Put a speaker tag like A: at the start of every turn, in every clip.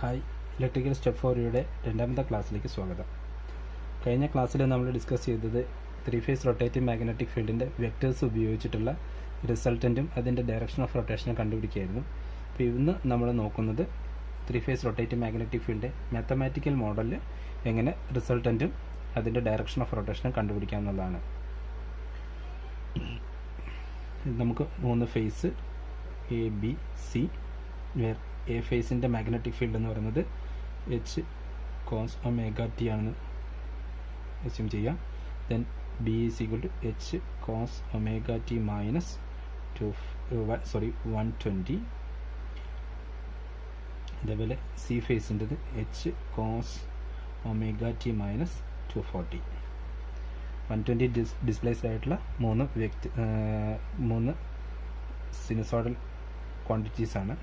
A: Hi, electrical step ഫോറിയുടെ രണ്ടാമത്തെ ക്ലാസ്സിലേക്ക് സ്വാഗതം. കഴിഞ്ഞ ക്ലാസ്സിൽ നമ്മൾ ഡിസ്കസ് ചെയ്തത് ത്രീ ഫേസ് റൊട്ടേറ്റിംഗ് മാഗ്നറ്റിക് ഫീൽഡിൻ്റെ വെക്ടേഴ്സ് ഉപയോഗിച്ചിട്ടുള്ള റിസൾട്ടൻറ്റും അതിൻ്റെ ഡയറക്ഷൻ ഓഫ് റൊട്ടേഷനും കണ്ടുപിടിക്കുകയായിരുന്നു. അപ്പോൾ ഇന്ന് നമ്മൾ നോക്കുന്നത് ത്രീ ഫേസ് റൊട്ടേറ്റിംഗ് മാഗ്നറ്റിക് ഫീൽഡിൻ്റെ മാത്തമാറ്റിക്കൽ മോഡലിൽ എങ്ങനെ റിസൾട്ടൻറ്റും അതിൻ്റെ ഡയറക്ഷൻ ഓഫ് റൊട്ടേഷനും കണ്ടുപിടിക്കാം എന്നുള്ളതാണ്. നമുക്ക് മൂന്ന് phase A B C, A ഫേസിൻ്റെ മാഗ്നറ്റിക് ഫീൽഡ് എന്ന് പറയുന്നത് എച്ച് കോസ് ഒമേഗ ടി ആണെന്ന് അസ്യൂം ചെയ്യാം. Then B is equal to H cos omega T minus 120. അതേപോലെ സി ഫേസിൻ്റെത് h cos omega T minus 240. 120 displaced ആയിട്ടുള്ള മൂന്ന് സിനുസോയ്ഡൽ ക്വാണ്ടിറ്റീസ് ആണ്.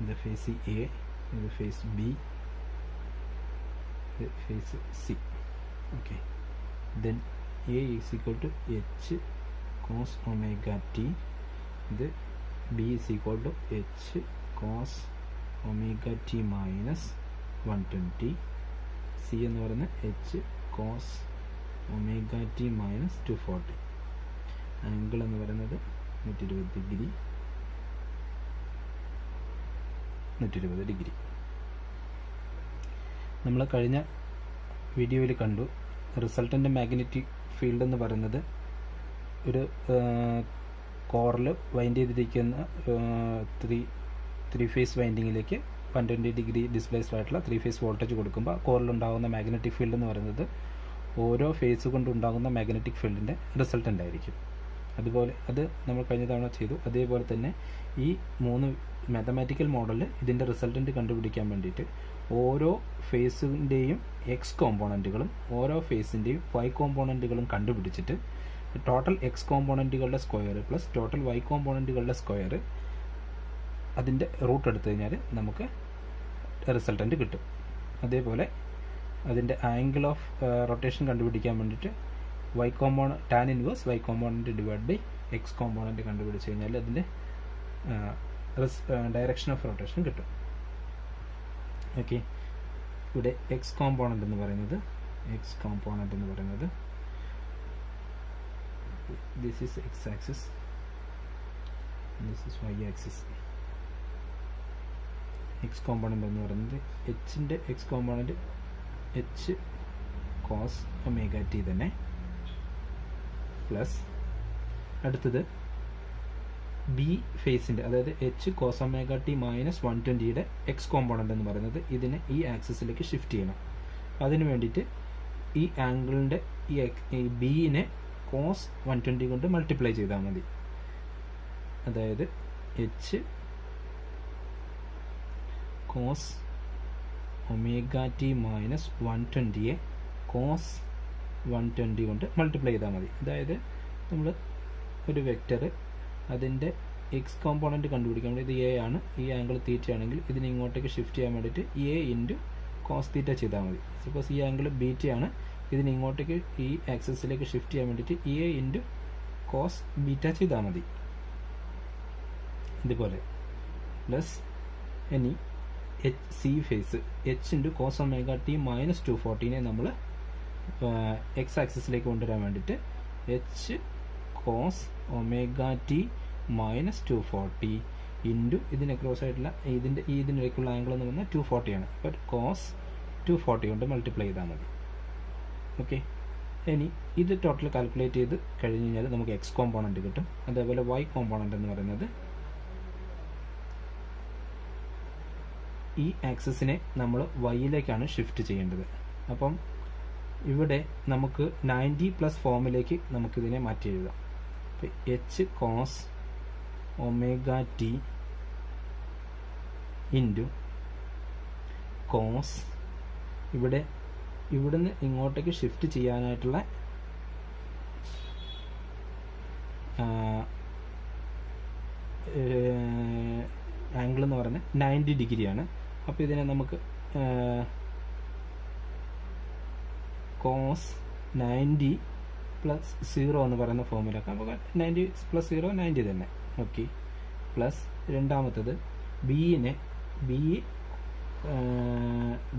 A: ഇത് ഫേസ് എ, ഇത് ഫേസ് ബി, ഇത് phase C. Okay, then A is equal to H cos omega t, ഇത് B is equal to H cos omega T minus 120. C എന്ന് പറയുന്നത് H cos omega T minus 240. Angle എന്ന് പറയുന്നത് 120 degree. നമ്മൾ കഴിഞ്ഞ വീഡിയോയിൽ കണ്ടു റിസൾട്ടൻ്റ് മാഗ്നറ്റിക് ഫീൽഡ് എന്ന് പറയുന്നത് ഒരു കോറിൽ വൈൻഡ് ചെയ്തിരിക്കുന്ന ത്രീ ഫേസ് വൈൻഡിങ്ങിലേക്ക് 120 ഡിഗ്രി ഡിസ്പ്ലേസ്ഡ് ആയിട്ടുള്ള ത്രീ ഫേസ് വോൾട്ടേജ് കൊടുക്കുമ്പോൾ കോറിലുണ്ടാകുന്ന മാഗ്നറ്റിക് ഫീൽഡ് എന്ന് പറയുന്നത് ഓരോ ഫേസ് കൊണ്ടുണ്ടാകുന്ന മാഗ്നറ്റിക് ഫീൽഡിൻ്റെ റിസൾട്ടൻ്റ് ആയിരിക്കും. അതുപോലെ അത് നമ്മൾ കഴിഞ്ഞ തവണ ചെയ്തു. അതേപോലെ തന്നെ ഈ മൂന്ന് മാത്തമാറ്റിക്കൽ മോഡലിൽ ഇതിൻ്റെ റിസൾട്ടൻ്റ് കണ്ടുപിടിക്കാൻ വേണ്ടിയിട്ട് ഓരോ ഫേസിൻ്റെയും എക്സ് കോമ്പോണൻറ്റുകളും ഓരോ ഫേസിൻ്റെയും വൈ കോമ്പോണൻറ്റുകളും കണ്ടുപിടിച്ചിട്ട് ടോട്ടൽ എക്സ് കോമ്പോണൻറ്റുകളുടെ സ്ക്വയർ പ്ലസ് ടോട്ടൽ വൈ കോമ്പോണൻറ്റുകളുടെ സ്ക്വയർ അതിൻ്റെ റൂട്ട് എടുത്തു കഴിഞ്ഞാൽ നമുക്ക് റിസൾട്ടൻ്റ് കിട്ടും. അതേപോലെ അതിൻ്റെ ആംഗിൾ ഓഫ് റൊട്ടേഷൻ കണ്ടുപിടിക്കാൻ വേണ്ടിയിട്ട് tan inverse Y component divide by X component കണ്ടുപിടിച്ച് കഴിഞ്ഞാൽ അതിൻ്റെ ഡയറക്ഷൻ ഓഫ് റൊട്ടേഷൻ കിട്ടും. ഓക്കെ, ഇവിടെ എക്സ് കോമ്പോണൻ്റ് എന്ന് പറയുന്നത് this is x axis, this is y axis. X component എന്ന് പറയുന്നത് എച്ചിൻ്റെ x component h cos omega t തന്നെ, പ്ലസ് അടുത്തത് ബി ഫേസിൻ്റെ അതായത് H cos omega T minus 120യുടെ എക്സ് കോമ്പോണൻ്റ് എന്ന് പറയുന്നത് ഇതിനെ ഈ ആക്സിസിലേക്ക് ഷിഫ്റ്റ് ചെയ്യണം. അതിന് വേണ്ടിയിട്ട് ഈ ആംഗിളിൻ്റെ ഈ ബിനെ കോസ് 120 കൊണ്ട് മൾട്ടിപ്ലൈ ചെയ്താൽ മതി. അതായത് H cos omega T minus 120യെ കോസ് 120 കൊണ്ട് മൾട്ടിപ്ലൈ ചെയ്താൽ മതി. അതായത് നമ്മൾ ഒരു വെക്റ്റർ അതിൻ്റെ എക്സ് കോമ്പോണൻറ്റ് കണ്ടുപിടിക്കാൻ വേണ്ടി ഇത് എ ആണ്, ഈ ആംഗിൾ തീറ്റ ആണെങ്കിൽ ഇതിന് ഇങ്ങോട്ടേക്ക് ഷിഫ്റ്റ് ചെയ്യാൻ വേണ്ടിയിട്ട് എ ഇൻറ്റു കോസ് തീറ്റ ചെയ്താൽ മതി. സപ്പോസ് ഈ ആംഗിൾ ബീറ്റ ആണ്, ഇതിന് ഇങ്ങോട്ടേക്ക് ഈ ആക്സിസിലേക്ക് ഷിഫ്റ്റ് ചെയ്യാൻ വേണ്ടിയിട്ട് എ ഇൻറ്റു കോസ് ബീറ്റ ചെയ്താൽ മതി. ഇതുപോലെ പ്ലസ് ഇനി C phase h into cos omega T minus 240നെ നമ്മൾ എക്സ് ആക്സിസിലേക്ക് കൊണ്ടുവരാൻ വേണ്ടിയിട്ട് h cos omega T minus 240 into ഇതിന് ക്രോസ് ആയിട്ടുള്ള ഇതിനിടയ്ക്കുള്ള ആംഗിൾ എന്ന് പറഞ്ഞാൽ 240 ആണ്. അപ്പോൾ കോസ് 240 കൊണ്ട് മൾട്ടിപ്ലൈ ചെയ്താൽ മതി. ഓക്കെ, ഇനി ഇത് ടോട്ടൽ കാൽക്കുലേറ്റ് ചെയ്ത് കഴിഞ്ഞ് കഴിഞ്ഞാൽ നമുക്ക് എക്സ് കോമ്പോണൻറ്റ് കിട്ടും. അതേപോലെ വൈ കോമ്പോണൻറ്റ് എന്ന് പറയുന്നത് ഈ ആക്സിസിനെ നമ്മൾ വൈയിലേക്കാണ് ഷിഫ്റ്റ് ചെയ്യേണ്ടത്. അപ്പം ഇവിടെ നമുക്ക് 90+ ഫോമിലേക്ക് നമുക്കിതിനെ മാറ്റി എഴുതാം. അപ്പോൾ H cos omega T into cos ഇവിടുന്ന് ഇങ്ങോട്ടേക്ക് ഷിഫ്റ്റ് ചെയ്യാനായിട്ടുള്ള ആംഗിൾ എന്ന് പറയുന്നത് 90 ഡിഗ്രിയാണ്. അപ്പോൾ ഇതിനെ നമുക്ക് കോസ് 90 പ്ലസ് 0 എന്ന് പറയുന്ന ഫോമിലാക്കാം. അപ്പോൾ 90 പ്ലസ് 0 90 തന്നെ. ഓക്കെ. പ്ലസ് രണ്ടാമത്തത്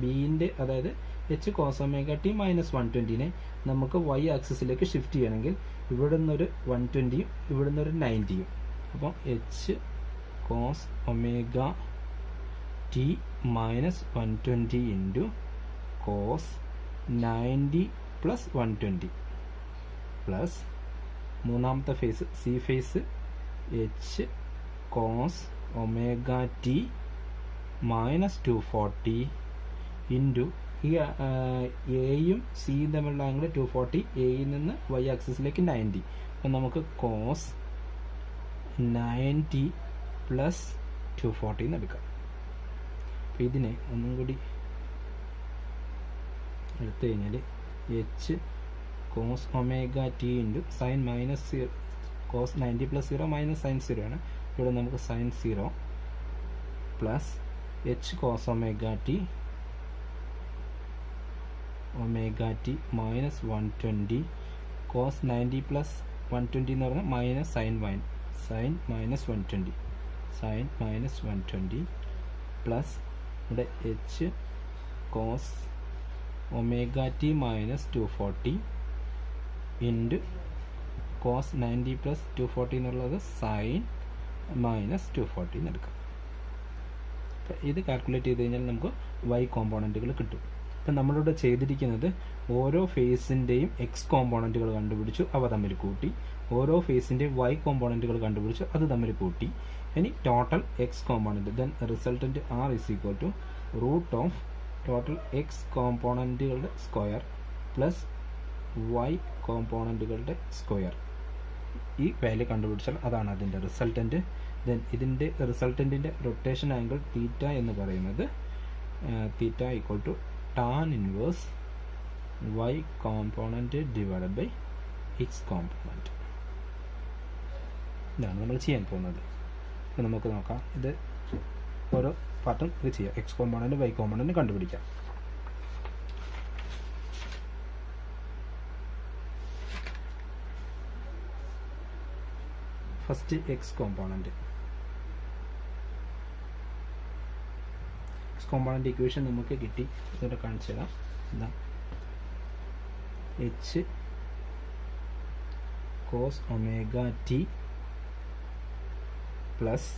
A: ബിൻ്റെ അതായത് H cos omega T minus 120നെ നമുക്ക് വൈ ആക്സിസിലേക്ക് ഷിഫ്റ്റ് ചെയ്യണമെങ്കിൽ ഇവിടെ നിന്നൊരു 120യും ഇവിടെ നിന്നൊരു 90യും. അപ്പോൾ H cos omega T minus 120 into cos 90 plus 120 plus മൂന്നാമത്തെ phase C phase h cos omega T minus 240 into ഈ എയും സിയും തമ്മിലുള്ള ആംഗിൾ 240, എയിൽ നിന്ന് വൈ ആക്സിസിലേക്ക് 90. അപ്പം നമുക്ക് കോസ് 90 പ്ലസ് 240 എന്ന് എടുക്കാം. അപ്പം ഇതിനെ ഒന്നും കൂടി എടുത്തു കഴിഞ്ഞാൽ H cos omega T into sine minus cos 90 plus 0 minus sine 0 ആണ്. ഇവിടെ നമുക്ക് sine 0 plus H cos omega T minus 120 cos 90 plus 120 എന്ന് പറഞ്ഞാൽ മൈനസ് സൈൻ മൈനസ് 120 പ്ലസ് ഇവിടെ H cos omega T minus 240 into cos 90 plus 240 എന്നുള്ളത് sign minus 240 എന്ന് എടുക്കാം. ഇത് കാൽക്കുലേറ്റ് ചെയ്ത് കഴിഞ്ഞാൽ നമുക്ക് വൈ കോമ്പോണൻറ്റുകൾ കിട്ടും. അപ്പം നമ്മളിവിടെ ചെയ്തിരിക്കുന്നത് ഓരോ ഫേസിൻ്റെയും എക്സ് കോമ്പോണൻറ്റുകൾ കണ്ടുപിടിച്ചു, അവ തമ്മിൽ കൂട്ടി. ഓരോ ഫേസിൻ്റെയും വൈ കോമ്പോണൻറ്റുകൾ കണ്ടുപിടിച്ചു, അത് തമ്മിൽ കൂട്ടി. ഇനി total x component, then resultant R is equal to root of total x കോമ്പോണൻറ്റുകളുടെ സ്ക്വയർ പ്ലസ് വൈ കോമ്പോണൻറ്റുകളുടെ സ്ക്വയർ. ഈ വാല്യൂ കണ്ടുപിടിച്ചാൽ അതാണ് അതിൻ്റെ റിസൾട്ടൻറ്റ്. ദെൻ ഇതിൻ്റെ റിസൾട്ടൻറ്റിൻ്റെ റൊട്ടേഷൻ ആംഗിൾ തീറ്റ എന്ന് പറയുന്നത് theta equal to tan inverse Y component divided by X component. ഇതാണ് നമ്മൾ ചെയ്യാൻ പോകുന്നത്. അപ്പോൾ നമുക്ക് നോക്കാം, ഇത് ഓരോ പാർട്ടും ഇത് ചെയ്യാം. എക്സ് കോമ്പോണൻറ്റ് വൈ കോമ്പോണൻറ്റ് കണ്ടുപിടിക്കാം. ഫസ്റ്റ് എക്സ് കോമ്പോണൻറ്റ് ഇക്വേഷൻ നമുക്ക് കിട്ടി. ഇതിവിടെ കാണിച്ചു തരാം. എന്താ H cos omega T plus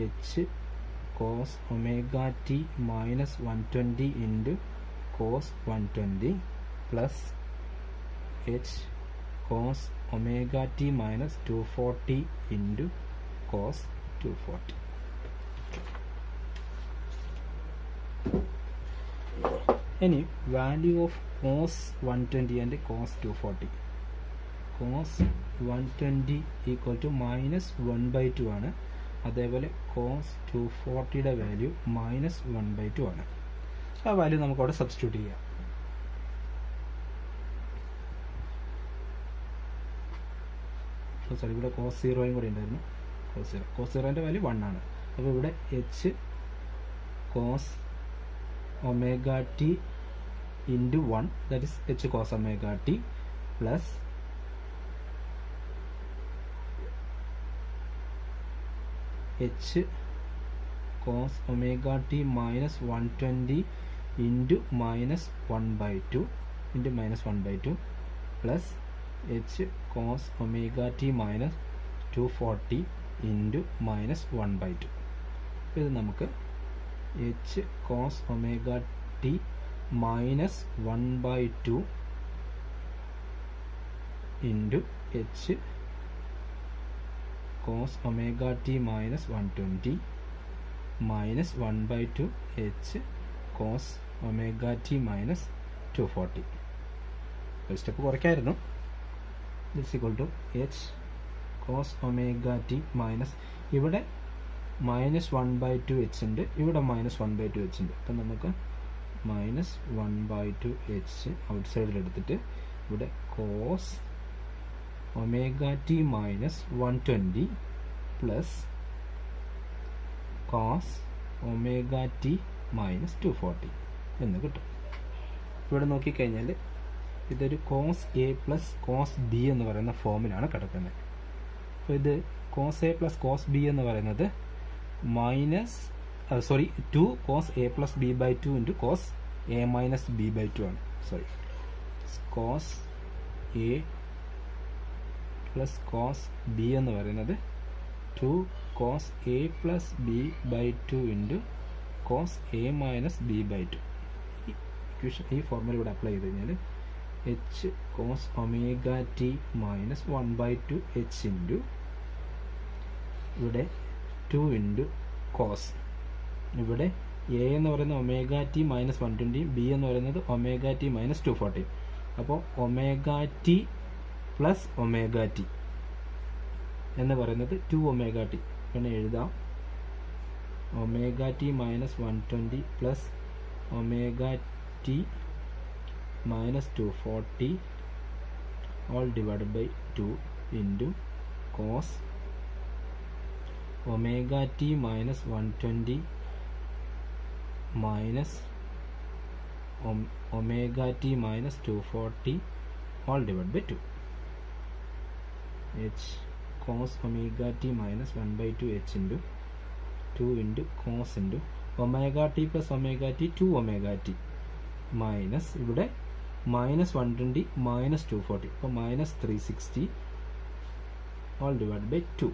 A: H cos omega T minus 120 into cos 120 plus H cos omega T minus 240 into cos 240. ഇനി value of cos 120 and cos 240. Cos 120 equal to minus 1/2 ആണ്. അതേപോലെ cos 240യുടെ value minus 1/2 ആണ്. ആ value നമുക്ക് അവിടെ substitute ചെയ്യാം. Sorry, ഇവിടെ cos 0 കൂടി ഉണ്ടായിരുന്നു. കോസ് 0ൻ്റെ വാല്യൂ 1 ആണ്. അപ്പോൾ ഇവിടെ H cos omega T into 1, that is h cos omega T plus H cos omega T minus 120 into minus 1/2 plus H cos omega T minus 240 into minus 1/2. ഇത് നമുക്ക് h cos omega T minus 1/2 into h cos omega T minus 120 minus 1/2 h cos omega T minus 240. ഒരു step കുറയ്ക്കായിരുന്നു. This equal to H cos omega T minus, ഇവിടെ minus 1/2 H ഉണ്ട്, ഇവിടെ minus 1/2 H ഉണ്ട്. അപ്പം നമുക്ക് മൈനസ് 1/2 എച്ച് ഔട്ട് സൈഡിൽ എടുത്തിട്ട് ഇവിടെ cos omega T minus 120 plus cos omega T minus 240 എന്ന് കിട്ടും. ഇവിടെ നോക്കിക്കഴിഞ്ഞാൽ ഇതൊരു cos A plus cos B എന്ന് പറയുന്ന ഫോമിലാണ് കിടക്കുന്നത്. അപ്പോൾ ഇത് cos A plus cos B എന്ന് പറയുന്നത് two cos A plus B by two into cos A minus B by two ആണ്. Cos A plus cos B എന്ന് പറയുന്നത് 2 cos A plus B by two into cos A minus B by two. ഈ formula ഇവിടെ apply ചെയ്ത് കഴിഞ്ഞാൽ H cos omega T minus 1/2 H into ഇവിടെ 2 into cos, ഇവിടെ A എന്ന് പറയുന്നത് ഒമേഗ ടി മൈനസ് 120, ബി എന്ന് പറയുന്നത് ഒമേഗ ടി മൈനസ് 240. അപ്പോൾ omega T plus omega T എന്ന് പറയുന്നത് 2 ഒമേഗ ടി പിന്നെ എഴുതാം. Omega T minus 120 plus omega T minus 240 all divided by 2 into cos omega t minus 120 minus omega t minus 240 all divided by 2. H cos omega t minus 1/2 h into 2 into cos into omega t plus omega t 2 omega t minus ഇവിടെ minus 120 minus 240 അപ്പോൾ minus 360 all divided by 2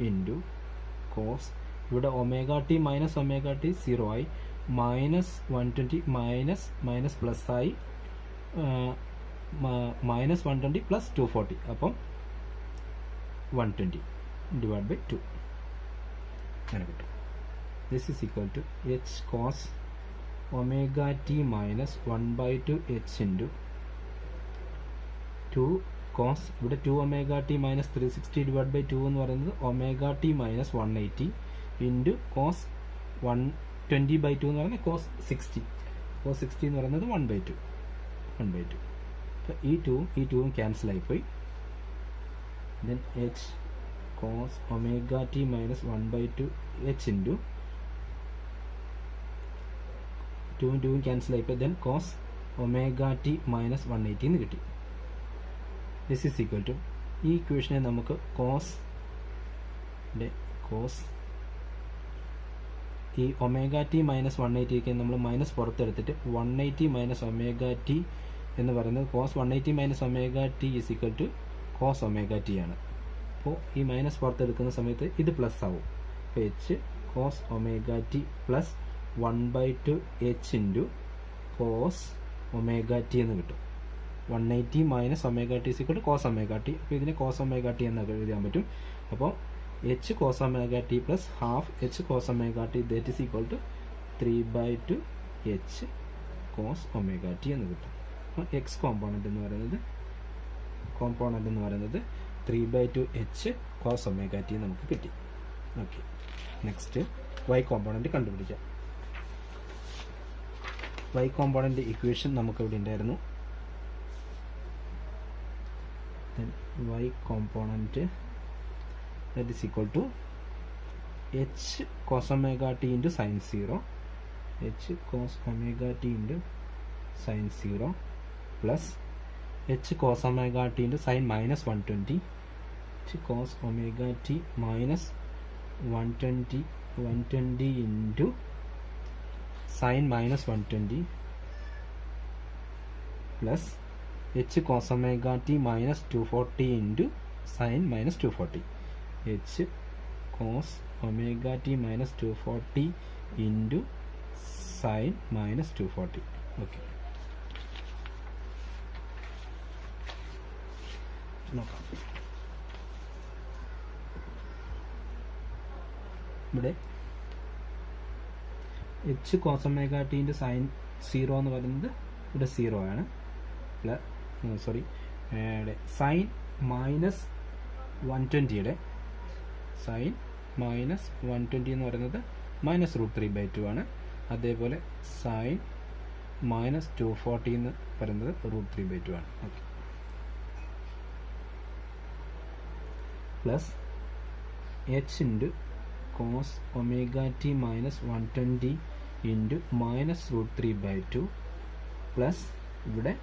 A: into cos ഇവിടെ omega t minus omega t 0 ആയി, minus 120 minus plus ആയി, minus 120 plus 240 അപ്പം 120 divided by 2 അങ്ങനെ കിട്ടും. This is equal to h cos omega t minus 1/2 h into 2 cos ഇവിടെ 2 omega t minus 360 divided by 2 എന്ന് പറയുന്നത് omega t minus 180 into cos 120/2 എന്ന് പറയുന്നത് cos 60 എന്ന് പറയുന്നത് 1/2. അപ്പോൾ ഈ 2 ക്യാൻസൽ ആയിപ്പോയി. then h cos omega t minus 1/2 h into 2 cancel ആയിപ്പോൾ then cos omega t minus 180 എന്ന് കിട്ടി. this is equal to ഈ ഇക്വേഷനെ നമുക്ക് cos ഈ ഒമേഗ ടി മൈനസ് 180 നമ്മൾ മൈനസ് പുറത്തെടുത്തിട്ട് 180 മൈനസ് ഒമേഗ ടി എന്ന് പറയുന്നത് cos 180 minus omega T is equal to cos omega T ആണ്. അപ്പോൾ ഈ മൈനസ് പുറത്തെടുക്കുന്ന സമയത്ത് ഇത് പ്ലസ് ആവും. അപ്പോൾ H cos omega T plus 1/2 h into cos omega T എന്ന് കിട്ടും. 180 minus omega T equal to cos omega T. അപ്പോൾ ഇതിനെ കോസ് ഒമേഗ ടി എന്ന് എഴുതാൻ പറ്റും. അപ്പോൾ H cos omega T plus half H cos omega T that is equal to 3/2 H cos omega T എന്ന് കിട്ടും. അപ്പോൾ എക്സ് കോമ്പോണൻ്റ് എന്ന് പറയുന്നത് 3/2 എച്ച് കോസ് ഒമേഗ ടി നമുക്ക് കിട്ടി. ഓക്കെ, നെക്സ്റ്റ് വൈ കോമ്പോണൻ്റ് കണ്ടുപിടിക്കാം. വൈ കോമ്പോണൻ്റ് ഇക്വേഷൻ നമുക്കിവിടെ ഉണ്ടായിരുന്നു. y component that is equal to h cos omega t into sin 0 h cos omega t into sin 0 plus h cos omega t into sin minus 120 h cos omega t minus 120 into sin minus 120 plus h cos omega t minus 240 into sin minus 240 h cos omega t minus 240 into sin minus 240. okay, നോക്കാം. ഇവിടെ h cos omega t into sin 0 എന്ന് പറയുന്നത് ഇവിടെ 0 ആണ്. Sign minus 120യുടെ sign minus 120 എന്ന് പറയുന്നത് minus √3/2 ആണ്. അതേപോലെ സൈൻ മൈനസ് 240 എന്ന് പറയുന്നത് √3/2 ആണ്. Okay, plus h into cos omega T minus 120 into minus √3/2 plus ഇവിടെ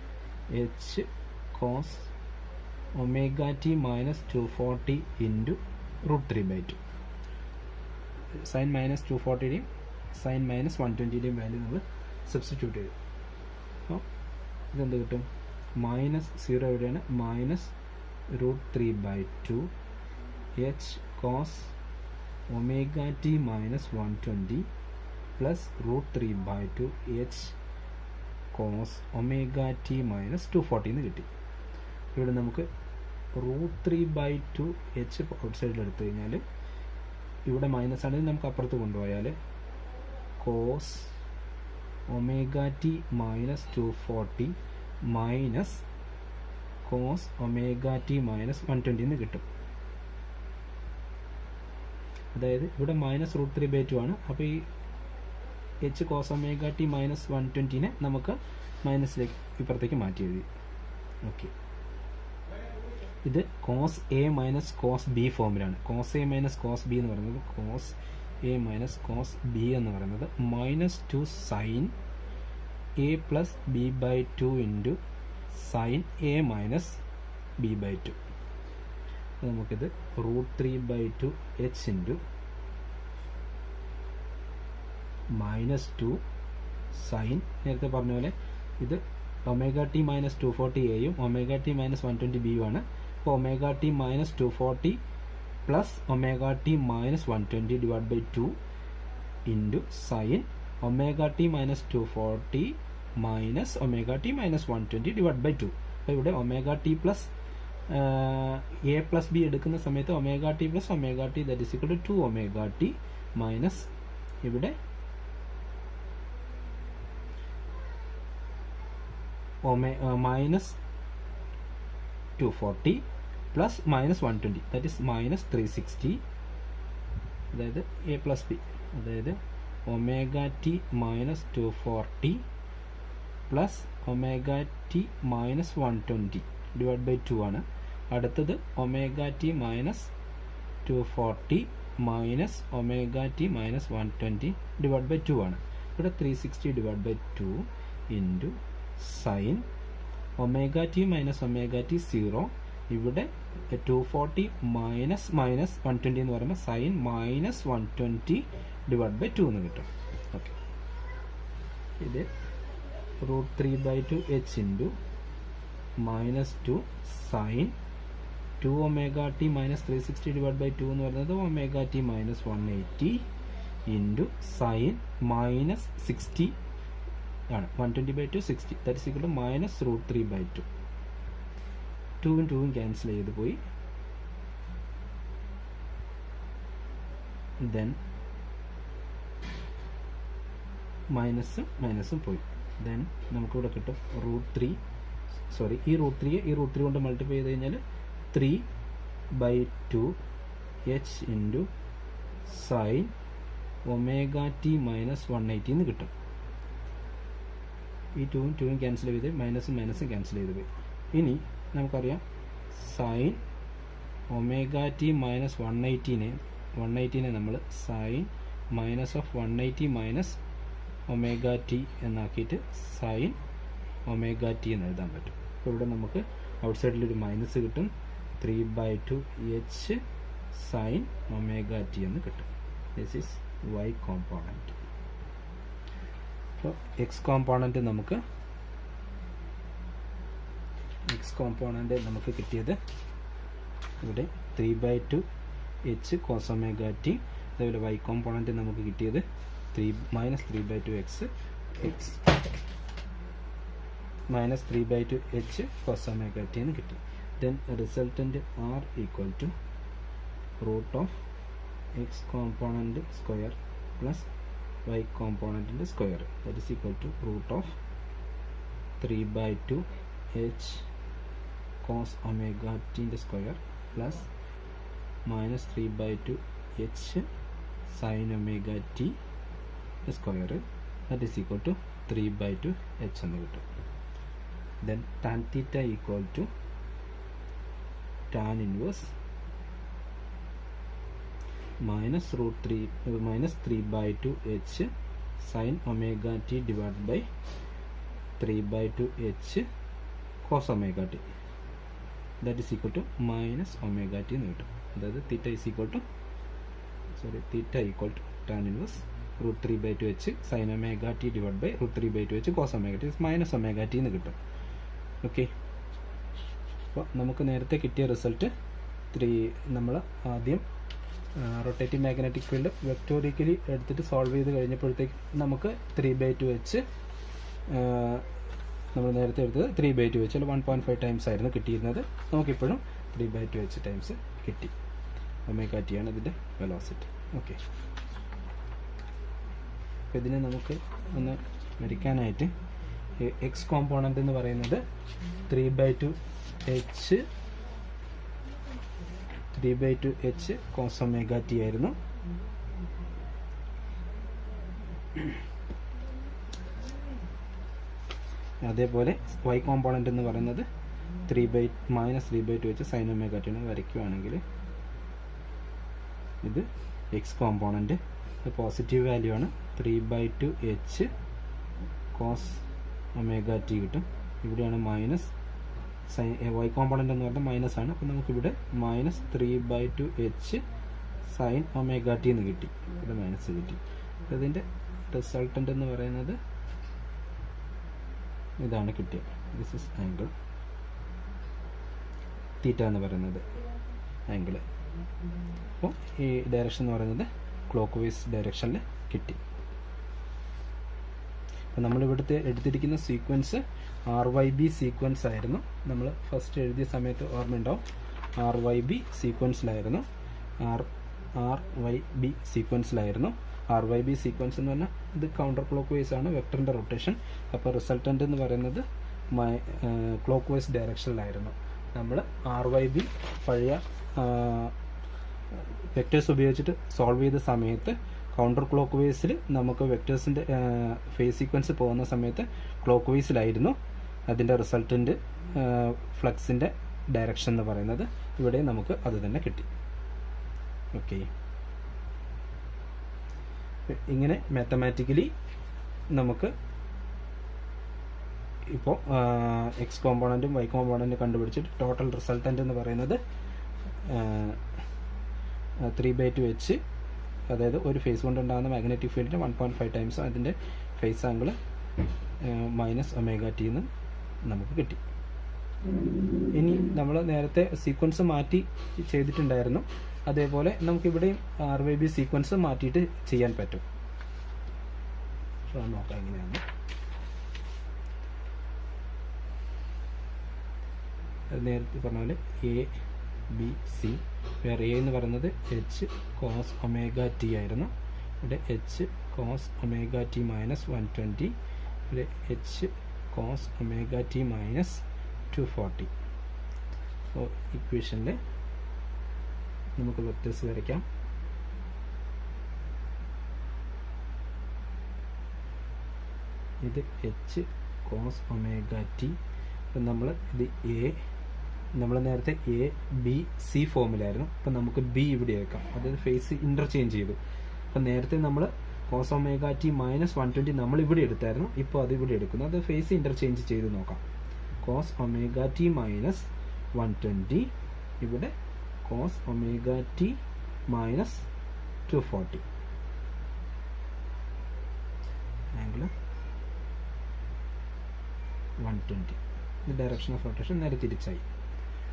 A: H cos omega T minus 240 into √3/2. Sine minus 240യുടെയും സൈൻ മൈനസ് 120യുടെയും വാല്യൂ നമ്മൾ സബ്സ്റ്റിറ്റ്യൂട്ട് ചെയ്തു. അപ്പോൾ ഇതെന്ത് കിട്ടും? -0 എവിടെയാണ്? -√3/2 H cos omega T minus 120 plus √3/2 H cos omega T minus 240 എന്ന് കിട്ടി. ഇവിടെ നമുക്ക് √3/2 എച്ച് ഔട്ട് സൈഡിൽ എടുത്തു കഴിഞ്ഞാൽ ഇവിടെ മൈനസ് ആണെങ്കിൽ നമുക്ക് അപ്പുറത്ത് കൊണ്ടുപോയാൽ cos omega T minus 240 minus cos omega T minus 120 എന്ന് കിട്ടും. അതായത് ഇവിടെ -√3/2 ആണ്. അപ്പോൾ ഈ h cos omega T minus 120നെ നമുക്ക് മൈനസിലേക്ക് ഇപ്പുറത്തേക്ക് മാറ്റി എഴുതി. ഓക്കെ, ഇത് cos A minus cos B ഫോമിലാണ്. Cos A minus cos B എന്ന് പറയുന്നത് cos A minus cos B എന്ന് പറയുന്നത് -2 sine A plus b/2 into sine A minus b/2. നമുക്കിത് √3/2 എച്ച് ഇൻറ്റു -2 സൈൻ, നേരത്തെ പറഞ്ഞ പോലെ ഇത് ഒമേഗ ടി മൈനസ് 240 എയും ഒമേഗ ടി മൈനസ് 120 ബിയും ആണ്. അപ്പോൾ omega T minus 240 plus omega T minus 120 /2 into sine omega T minus 240 minus omega T minus 120 /2. അപ്പോൾ ഇവിടെ omega T plus A plus B എടുക്കുന്ന സമയത്ത് omega T plus omega T that is equal to 2 omega T minus ഇവിടെ -240 plus -120 that is -360. അതായത് A plus B, അതായത് omega T minus 240 plus omega T minus 120 /2 ആണ്. അടുത്തത് omega T minus 240 minus omega T minus 120 /2 ആണ്. ഇവിടെ 360 /2 into sine omega T minus omega T 0. ഇവിടെ 240 minus 120 എന്ന് പറയുമ്പോൾ സൈൻ മൈനസ് 120 /2 എന്ന് കിട്ടും. ഓക്കെ, ഇത് √3/2 h into -2 sine 2 omega T minus 360 /2 എന്ന് പറയുന്നത് omega T minus 180 into sine minus 60 ആണ്. 120/2 60 ദാറ്റ് ഈസ് ഈക്വൽ ടു -√3/2. 2ഉം 2ഉം ക്യാൻസൽ ചെയ്ത് പോയി. ദെൻ മൈനസും പോയി. ദെൻ നമുക്കിവിടെ കിട്ടും √3, സോറി ഈ √3 കൊണ്ട് മൾട്ടിപ്ലൈ ചെയ്ത് കഴിഞ്ഞാൽ 3/2 h into sine omega T minus 180 എന്ന് കിട്ടും. ഈ 2ഉം 2ഉം ക്യാൻസൽ ചെയ്ത് മൈനസും ക്യാൻസൽ ചെയ്ത് പോയി. ഇനി നമുക്കറിയാം സൈൻ ഒമേഗ ടി മൈനസ് 180നെ നമ്മൾ sine minus of 180 minus omega t എന്നാക്കിയിട്ട് സൈൻ ഒമേഗ ടി എന്ന് എഴുതാൻ പറ്റും. അപ്പോൾ ഇവിടെ നമുക്ക് ഔട്ട് സൈഡിലൊരു മൈനസ് കിട്ടും. 3/2 എച്ച് സൈൻ ഒമേഗ ടി എന്ന് കിട്ടും. This is y component. അപ്പോൾ എക്സ് കോമ്പോണൻറ്റ് നമുക്ക് കിട്ടിയത് ഇവിടെ 3/2 എച്ച് കോസ് ഒമേഗ ടി. അതേപോലെ y കോമ്പോണൻറ്റ് നമുക്ക് കിട്ടിയത് -3/2 x -3/2 H cos omega T എന്ന് കിട്ടി. Then resultant R equal to √x component square plus y കോമ്പോണൻറ്റിൻ്റെ square that is equal to √3/2 H cos omega ടിൻ്റെ square plus -3/2 H sine omega t square that is equal to 3/2 h എന്ന് കിട്ടും. Then tan theta equal to tan inverse -3/2 H sine omega T divide by 3/2 H cos omega T, that is equal to minus omega T എന്ന് കിട്ടും. അതായത് theta equal to tan inverse √3/2h sine omega T divide by √3/2h cos omega T minus omega T എന്ന് കിട്ടും. Okay, അപ്പോൾ നമുക്ക് നേരത്തെ കിട്ടിയ result നമ്മൾ ആദ്യം റൊട്ടേറ്റിംഗ് മാഗ്നറ്റിക് ഫീൽഡ് വെക്ടോറിക്കലി എടുത്തിട്ട് സോൾവ് ചെയ്ത് കഴിഞ്ഞപ്പോഴത്തേക്കും നമുക്ക് 3/2h നമ്മൾ നേരത്തെ എടുത്തത് 3/2h അല്ല 1.5 ടൈംസ് ആയിരുന്നു കിട്ടിയിരുന്നത്. നമുക്കിപ്പോഴും 3/2h ടൈംസ് കിട്ടി. ഒമേഗ ടി ആണ് ഇതിൻ്റെ വെലോസിറ്റി. ഓക്കെ, അപ്പോൾ ഇതിനെ നമുക്ക് ഒന്ന് വരയ്ക്കാനായിട്ട് എക്സ് കോമ്പോണൻ്റ് എന്ന് പറയുന്നത് 3/2h കോസ് ഒമേഗ ടി ആയിരുന്നു. അതേപോലെ വൈ കോമ്പോണൻ്റ് എന്ന് പറയുന്നത് -3/2h സൈൻ ഒമേഗ ടി ആണ്. വരയ്ക്കുകയാണെങ്കിൽ ഇത് എക്സ് കോമ്പോണൻ്റ് പോസിറ്റീവ് വാല്യൂ ആണ്, 3/2h കോസ് ഒമേഗ ടി കിട്ടും. ഇവിടെയാണ് മൈനസ് സൈൻ, വൈ കോമ്പോണൻ്റ് എന്ന് പറഞ്ഞാൽ മൈനസ് ആണ്. അപ്പോൾ നമുക്കിവിടെ -3/2h സൈൻ ഒമേഗ ടി എന്ന് കിട്ടി, ഇവിടെ മൈനസ് കിട്ടി. അതിൻ്റെ റിസൾട്ടൻ്റ് എന്ന് പറയുന്നത് ഇതാണ് കിട്ടിയത്. ദിസ് ഇസ് ആംഗിൾ തീറ്റ എന്ന് പറയുന്നത് ആംഗിൾ. അപ്പോൾ ഈ ഡയറക്ഷൻ എന്ന് പറയുന്നത് ക്ലോക്ക് വൈസ് ഡയറക്ഷനിൽ കിട്ടി. അപ്പോൾ നമ്മളിവിടുത്തെ എടുത്തിരിക്കുന്ന സീക്വൻസ് RYB സീക്വൻസ് ആയിരുന്നു. നമ്മൾ ഫസ്റ്റ് എഴുതിയ സമയത്ത് ഓർമ്മയുണ്ടാവും, RYB സീക്വൻസിലായിരുന്നു. RYB സീക്വൻസ് എന്ന് പറഞ്ഞാൽ ഇത് കൗണ്ടർ ക്ലോക്ക് വൈസ് ആണ് വെക്ടറിൻ്റെ റൊട്ടേഷൻ. അപ്പോൾ റിസൾട്ടൻ്റ് എന്ന് പറയുന്നത് ക്ലോക്ക് വൈസ് ഡയറക്ഷനിലായിരുന്നു. നമ്മൾ RYB പഴയ വെക്ടേഴ്സ് ഉപയോഗിച്ചിട്ട് സോൾവ് ചെയ്ത സമയത്ത് കൗണ്ടർ ക്ലോക്ക് വൈസിൽ നമുക്ക് വെക്ടേഴ്സിൻ്റെ ഫേസ് സീക്വൻസ് പോകുന്ന സമയത്ത് ക്ലോക്ക് വൈസിലായിരുന്നു അതിൻ്റെ റിസൾട്ടൻ്റ് ഫ്ലക്സിൻ്റെ ഡയറക്ഷൻ എന്ന് പറയുന്നത്. ഇവിടെ നമുക്ക് അത് തന്നെ കിട്ടി. ഓക്കെ, ഇങ്ങനെ മാത്തമാറ്റിക്കലി നമുക്ക് ഇപ്പോൾ എക്സ് കോമ്പോണൻറ്റും വൈ കോമ്പോണൻറ്റും കണ്ടുപിടിച്ചിട്ട് ടോട്ടൽ റിസൾട്ടൻ്റ് എന്ന് പറയുന്നത് 3/2h, അതായത് ഒരു ഫേസ് കൊണ്ടുണ്ടാകുന്ന മാഗ്നറ്റിക് ഫീൽഡിൻ്റെ 1.5 ടൈംസ് അതിൻ്റെ phase angle minus omega T എന്ന് നമുക്ക് കിട്ടി. ഇനി നമ്മൾ നേരത്തെ സീക്വൻസ് മാറ്റി ചെയ്തിട്ടുണ്ടായിരുന്നു, അതേപോലെ നമുക്കിവിടെയും RYB സീക്വൻസ് മാറ്റിയിട്ട് ചെയ്യാൻ പറ്റും. നോക്കാം എങ്ങനെയാണ്. നേരത്തെ പറഞ്ഞ പോലെ ABC, വേറെ A എന്ന് പറയുന്നത് H കോസ് ഒമേഗ ടി ആയിരുന്നു. ഇവിടെ H cos omega T minus 120, ഇവിടെ H cos omega T minus 240. അപ്പോൾ ഇക്വേഷനിൽ നമുക്ക് വെക്ടേഴ്സ് വരയ്ക്കാം. ഇത് H കോസ് ഒമേഗ ടി. അപ്പം നമ്മൾ ഇത് നമ്മൾ നേരത്തെ ABC ഫോമിലായിരുന്നു. അപ്പം നമുക്ക് B ഇവിടെ വെക്കാം, അതായത് ഫേസ് ഇൻ്റർചേഞ്ച് ചെയ്തു. അപ്പം നേരത്തെ നമ്മൾ കോസ് ഒമേഗ ടി മൈനസ് 120 നമ്മൾ ഇവിടെ എടുത്തായിരുന്നു, ഇപ്പോൾ അത് ഇവിടെ എടുക്കുന്നു. അത് ഫേസ് ഇൻ്റർചേഞ്ച് ചെയ്ത് നോക്കാം. കോസ് ഒമേഗ ടി മൈനസ് 120, ഇവിടെ cos omega T minus 240, angle 120. Direction of rotation നേരെ തിരിച്ചായി.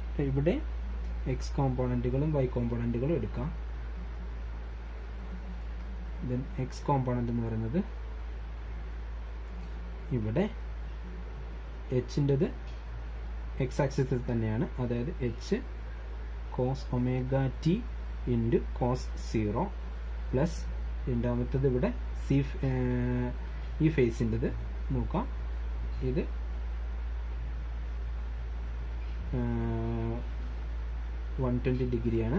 A: അപ്പോൾ ഇവിടെ എക്സ് കോമ്പോണൻറ്റുകളും വൈ കോമ്പോണൻറ്റുകളും എടുക്കാം. ദെൻ എക്സ് കോമ്പോണൻ്റ് എന്ന് പറയുന്നത് ഇവിടെ എച്ചിൻ്റെത് എക്സ് ആക്സിസിൽ തന്നെയാണ്, അതായത് H cos omega T into cos 0 plus രണ്ടാമത്തത് ഇവിടെ ഈ ഫേസിൻ്റെത് നോക്കാം. ഇത് 120 ഡിഗ്രിയാണ്.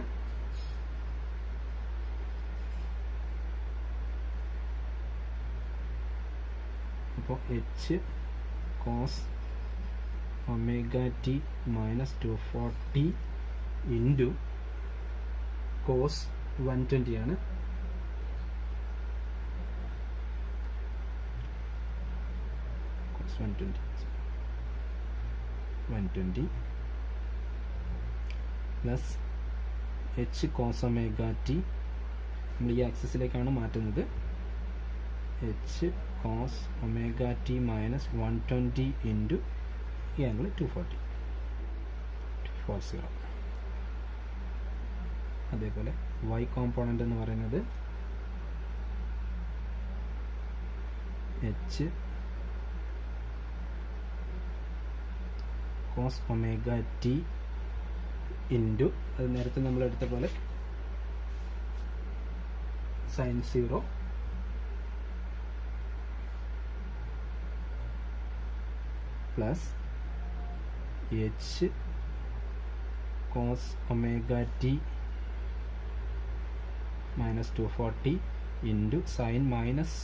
A: അപ്പോൾ H cos omega T minus 240 into cos 120 ആണ്. Cos 120 120 plus H cos omega T, നമ്മൾ ഈ ആക്സിസിലേക്കാണ് മാറ്റുന്നത്, H cos omega T minus 120 into ഈ ആംഗിൾ 240. അതേപോലെ y കോമ്പോണൻ്റ് എന്ന് പറയുന്നത് H cos omega T into, അത് നേരത്തെ നമ്മൾ എടുത്ത പോലെ sine 0 plus H cos omega T minus 240 into sine minus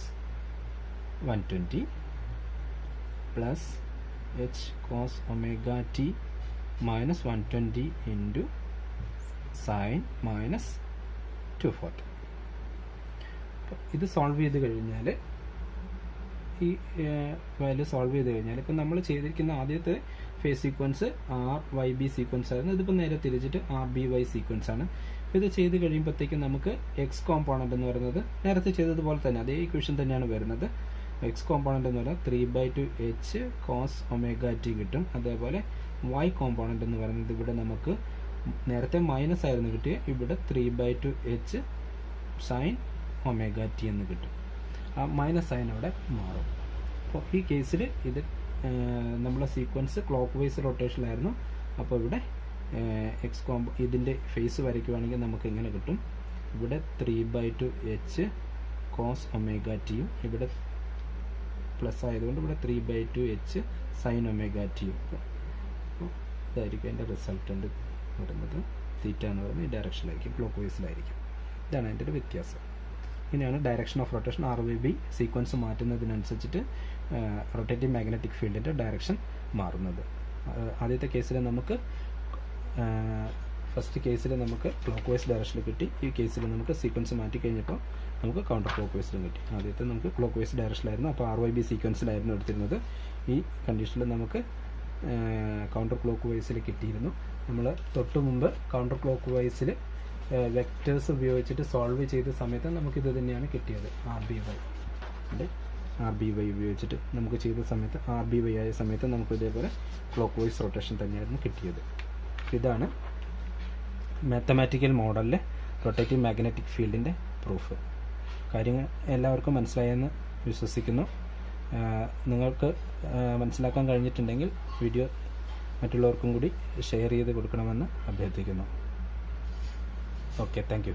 A: 120 plus H cos omega T minus 120 into sine minus 240. ഇത് സോൾവ് ചെയ്ത് കഴിഞ്ഞാൽ, ഈ വാല്യൂ സോൾവ് ചെയ്ത് കഴിഞ്ഞാൽ, ഇപ്പം നമ്മൾ ചെയ്തിരിക്കുന്ന ആദ്യത്തെ ഫേസ് സീക്വൻസ് RYB സീക്വൻസ് ആയിരുന്നു. ഇതിപ്പോൾ നേരെ തിരിച്ചിട്ട് RBY സീക്വൻസ് ആണ്. ഇത് ചെയ്ത് കഴിയുമ്പോഴത്തേക്കും നമുക്ക് എക്സ് കോമ്പോണൻ്റ് എന്ന് പറയുന്നത് നേരത്തെ ചെയ്തതുപോലെ തന്നെ അതേ ഇക്വേഷൻ തന്നെയാണ് വരുന്നത്. എക്സ് കോമ്പോണൻ്റ് എന്ന് പറയുന്നത് 3/2 എച്ച് കോസ് ഒമേഗ ടി കിട്ടും. അതേപോലെ y കോമ്പോണൻ്റ് എന്ന് പറയുന്നത് ഇവിടെ നമുക്ക് നേരത്തെ മൈനസ് ആയിരുന്നു കിട്ടിയ, ഇവിടെ 3/2 എച്ച് സൈൻ ഒമേഗ ടി എന്ന് കിട്ടും. ആ മൈനസ് സൈൻ അവിടെ മാറും. അപ്പോൾ ഈ കേസിൽ ഇത് നമ്മളെ സീക്വൻസ് ക്ലോക്ക് വൈസ് റൊട്ടേഷനിലായിരുന്നു. അപ്പോൾ ഇവിടെ ഇതിൻ്റെ ഫേസ് വരയ്ക്കുവാണെങ്കിൽ നമുക്ക് ഇങ്ങനെ കിട്ടും. ഇവിടെ 3/2 എച്ച് കോസ് ഒമേഗ ടിയും ഇവിടെ പ്ലസ് ആയതുകൊണ്ട് ഇവിടെ 3/2 എച്ച് സൈൻ ഒമേഗ ടിയും. ഇതായിരിക്കും അതിൻ്റെ റിസൾട്ടൻ്റ് വരുന്നത്. തീറ്റ എന്ന് പറയുന്നത് ഈ ഡയറക്ഷനിലായിരിക്കും, ക്ലോക്ക് വൈസിലായിരിക്കും. ഇതാണ് അതിൻ്റെ ഒരു വ്യത്യാസം. ഇങ്ങനെയാണ് direction of rotation RYB sequence മാറ്റുന്നതിനനുസരിച്ചിട്ട് റൊട്ടേറ്റിംഗ് മാഗ്നറ്റിക് ഫീൽഡിൻ്റെ ഡയറക്ഷൻ മാറുന്നത്. ആദ്യത്തെ കേസിൽ നമുക്ക് ഫസ്റ്റ് കേസിൽ നമുക്ക് ക്ലോക്ക് വൈസ് ഡയറക്ഷനിൽ കിട്ടി. ഈ കേസിൽ നമുക്ക് സീക്വൻസ് മാറ്റി കഴിഞ്ഞപ്പോൾ നമുക്ക് കൗണ്ടർ ക്ലോക്ക് വൈസിലും കിട്ടി. ആദ്യത്തെ നമുക്ക് ക്ലോക്ക് വൈസ് ഡയറക്ഷനിലായിരുന്നു, അപ്പോൾ RYB സീക്വൻസിലായിരുന്നു എടുത്തിരുന്നത്. ഈ കണ്ടീഷനിൽ നമുക്ക് കൗണ്ടർ ക്ലോക്ക് വൈസിൽ കിട്ടിയിരുന്നു. നമ്മൾ തൊട്ട് മുമ്പ് കൗണ്ടർ ക്ലോക്ക് വൈസിൽ വെക്റ്റേഴ്സ് ഉപയോഗിച്ചിട്ട് സോൾവ് ചെയ്ത സമയത്ത് നമുക്കിത് തന്നെയാണ് കിട്ടിയത്. RBY ഉപയോഗിച്ചിട്ട് നമുക്ക് ചെയ്ത സമയത്ത് RBY ആയ സമയത്ത് നമുക്ക് ഇതേപോലെ ക്ലോക്ക് വൈസ് റൊട്ടേഷൻ തന്നെയായിരുന്നു കിട്ടിയത്. ഇതാണ് മാത്തമാറ്റിക്കൽ മോഡലിലെ റൊട്ടേറ്റിംഗ് മാഗ്നറ്റിക് ഫീൽഡിൻ്റെ പ്രൂഫ്. കാര്യങ്ങൾ എല്ലാവർക്കും മനസ്സിലായെന്ന് വിശ്വസിക്കുന്നു. നിങ്ങൾക്ക് മനസ്സിലാക്കാൻ കഴിഞ്ഞിട്ടുണ്ടെങ്കിൽ വീഡിയോ മറ്റുള്ളവർക്കും കൂടി ഷെയർ ചെയ്ത് കൊടുക്കണമെന്ന് അഭ്യർത്ഥിക്കുന്നു. Okay, thank you.